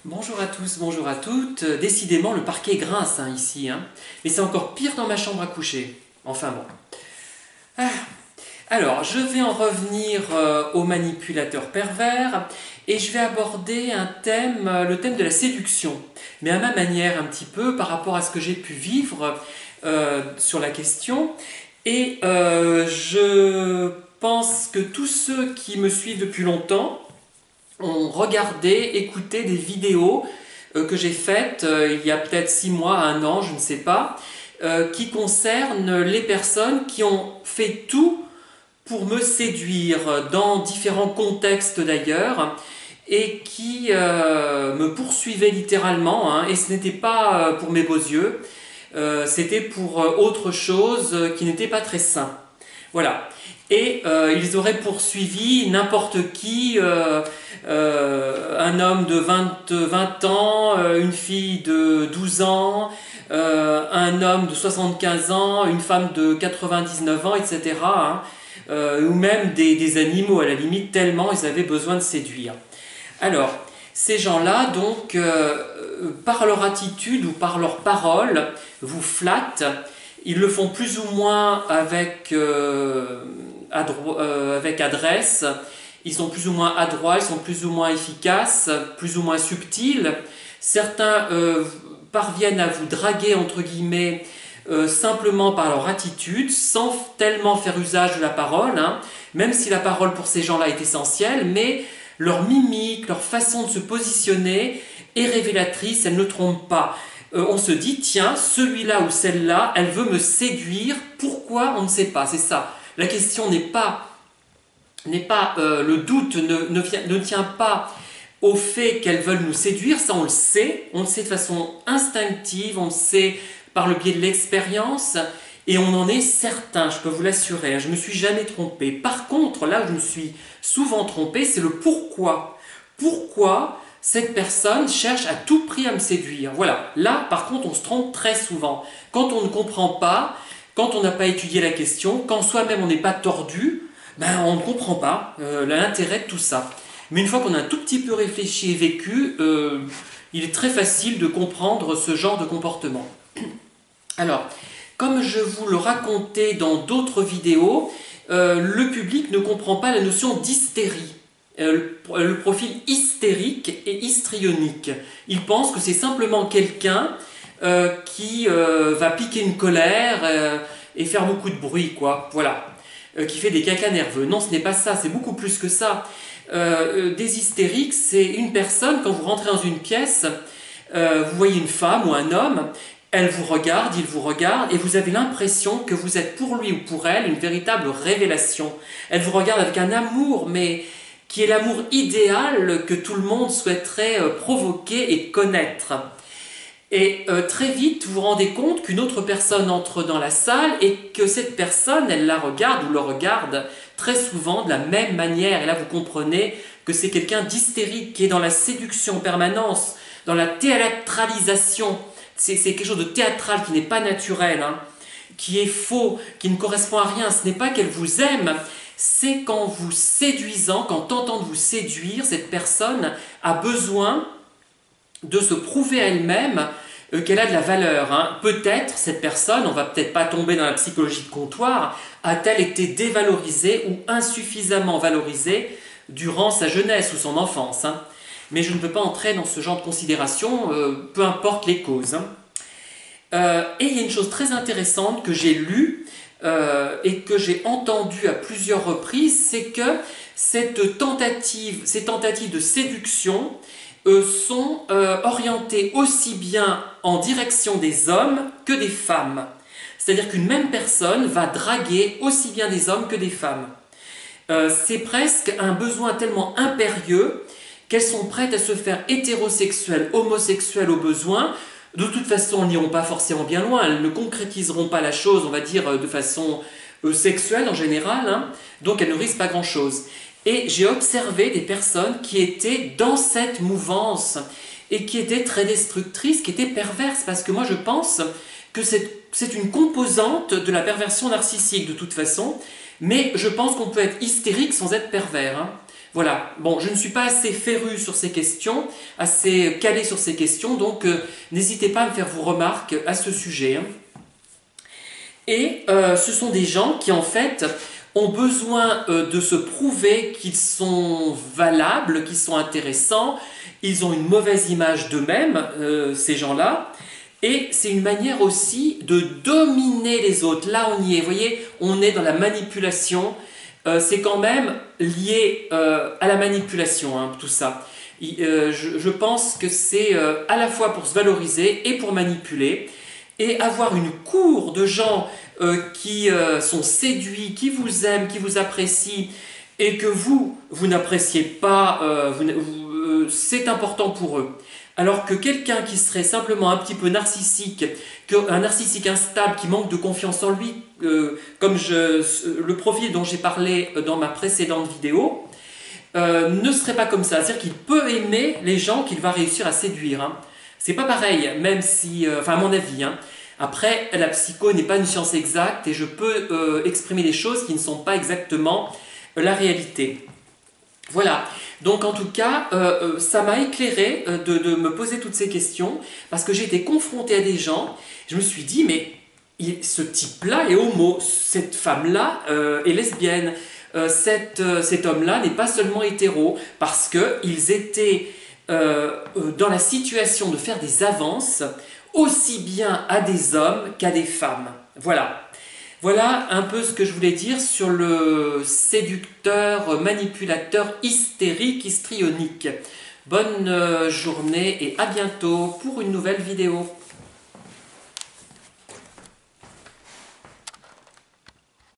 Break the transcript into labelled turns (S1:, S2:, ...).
S1: Bonjour à tous, bonjour à toutes. Décidément, le parquet grince ici. Mais c'est encore pire dans ma chambre à coucher. Enfin bon. Ah. Alors, je vais en revenir aux manipulateurs pervers et je vais aborder le thème de la séduction. Mais à ma manière un petit peu par rapport à ce que j'ai pu vivre sur la question. Et je pense que tous ceux qui me suivent depuis longtemps ont regardé, écouté des vidéos que j'ai faites il y a peut-être 6 mois, 1 an, je ne sais pas, qui concernent les personnes qui ont fait tout pour me séduire, dans différents contextes d'ailleurs, et qui me poursuivaient littéralement, et ce n'était pas pour mes beaux yeux, c'était pour autre chose qui n'était pas très sain. Voilà. Et ils auraient poursuivi n'importe qui, un homme de 20 ans, une fille de 12 ans, un homme de 75 ans, une femme de 99 ans, etc. Ou même des animaux à la limite, tellement ils avaient besoin de séduire. Alors, ces gens-là, donc, par leur attitude ou par leurs paroles, vous flattent. Ils le font plus ou moins avec adresse, ils sont plus ou moins adroits, ils sont plus ou moins efficaces, plus ou moins subtils. Certains parviennent à vous draguer, entre guillemets, simplement par leur attitude, sans tellement faire usage de la parole, même si la parole pour ces gens-là est essentielle, mais leur mimique, leur façon de se positionner est révélatrice, elle ne trompe pas. On se dit, tiens, celui-là ou celle-là, elle veut me séduire, pourquoi on ne sait pas, c'est ça. La question n'est pas le doute ne tient pas au fait qu'elles veulent nous séduire, ça on le sait de façon instinctive, on le sait par le biais de l'expérience, et on en est certain, je peux vous l'assurer, je ne me suis jamais trompé. Par contre, là où je me suis souvent trompé, c'est le pourquoi. Pourquoi cette personne cherche à tout prix à me séduire? Voilà, là par contre on se trompe très souvent. Quand on ne comprend pas, quand on n'a pas étudié la question, quand soi-même on n'est pas tordu, on ne comprend pas l'intérêt de tout ça. Mais une fois qu'on a un tout petit peu réfléchi et vécu, il est très facile de comprendre ce genre de comportement. Alors, comme je vous le racontais dans d'autres vidéos, le public ne comprend pas la notion d'hystérie. Le profil hystérique et histrionique. Il pense que c'est simplement quelqu'un qui va piquer une colère et faire beaucoup de bruit, quoi. Voilà. Qui fait des cacas nerveux. Non, ce n'est pas ça, c'est beaucoup plus que ça. Des hystériques, c'est une personne, quand vous rentrez dans une pièce, vous voyez une femme ou un homme, elle vous regarde, il vous regarde, et vous avez l'impression que vous êtes pour lui ou pour elle une véritable révélation. Elle vous regarde avec un amour, mais qui est l'amour idéal que tout le monde souhaiterait provoquer et connaître. Et très vite, vous vous rendez compte qu'une autre personne entre dans la salle et que cette personne, elle la regarde ou le regarde très souvent de la même manière. Et là, vous comprenez que c'est quelqu'un d'hystérique qui est dans la séduction en permanence, dans la théâtralisation. C'est quelque chose de théâtral qui n'est pas naturel, qui est faux, qui ne correspond à rien. Ce n'est pas qu'elle vous aime, c'est qu'en vous séduisant, qu'en tentant de vous séduire, cette personne a besoin de se prouver à elle-même qu'elle a de la valeur. Peut-être, cette personne, on va peut-être pas tomber dans la psychologie de comptoir, a-t-elle été dévalorisée ou insuffisamment valorisée durant sa jeunesse ou son enfance. Mais je ne peux pas entrer dans ce genre de considération, peu importe les causes. Et il y a une chose très intéressante que j'ai lue et que j'ai entendue à plusieurs reprises, c'est que ces tentatives de séduction sont orientées aussi bien en direction des hommes que des femmes. C'est-à-dire qu'une même personne va draguer aussi bien des hommes que des femmes. C'est presque un besoin tellement impérieux qu'elles sont prêtes à se faire hétérosexuelles, homosexuelles au besoin. De toute façon, elles n'iront pas forcément bien loin, elles ne concrétiseront pas la chose, on va dire, de façon sexuelle en général, donc elles ne risquent pas grand-chose. Et j'ai observé des personnes qui étaient dans cette mouvance et qui étaient très destructrices, qui étaient perverses, parce que moi je pense que c'est une composante de la perversion narcissique de toute façon, mais je pense qu'on peut être hystérique sans être pervers. Voilà, bon, je ne suis pas assez féru sur ces questions, assez calé sur ces questions, donc n'hésitez pas à me faire vos remarques à ce sujet. Hein. Et ce sont des gens qui en fait ont besoin de se prouver qu'ils sont valables, qu'ils sont intéressants, ils ont une mauvaise image d'eux-mêmes, ces gens-là, et c'est une manière aussi de dominer les autres. Là on y est, vous voyez, on est dans la manipulation, c'est quand même lié à la manipulation, hein, tout ça. Je pense que c'est à la fois pour se valoriser et pour manipuler, et avoir une cour de gens qui sont séduits, qui vous aiment, qui vous apprécient, et que vous n'appréciez pas, c'est important pour eux. Alors que quelqu'un qui serait simplement un petit peu narcissique, un narcissique instable qui manque de confiance en lui, comme le profil dont j'ai parlé dans ma précédente vidéo, ne serait pas comme ça. C'est-à-dire qu'il peut aimer les gens qu'il va réussir à séduire. Hein. C'est pas pareil, même si, enfin à mon avis. Hein. Après, la psycho n'est pas une science exacte et je peux exprimer des choses qui ne sont pas exactement la réalité. Voilà, donc en tout cas, ça m'a éclairé de me poser toutes ces questions parce que j'ai été confronté à des gens, je me suis dit, mais ce type-là est homo, cette femme-là est lesbienne, cet homme-là n'est pas seulement hétéro parce qu'ils étaient dans la situation de faire des avances aussi bien à des hommes qu'à des femmes. Voilà. Voilà un peu ce que je voulais dire sur le séducteur, manipulateur hystérique, histrionique. Bonne journée et à bientôt pour une nouvelle vidéo.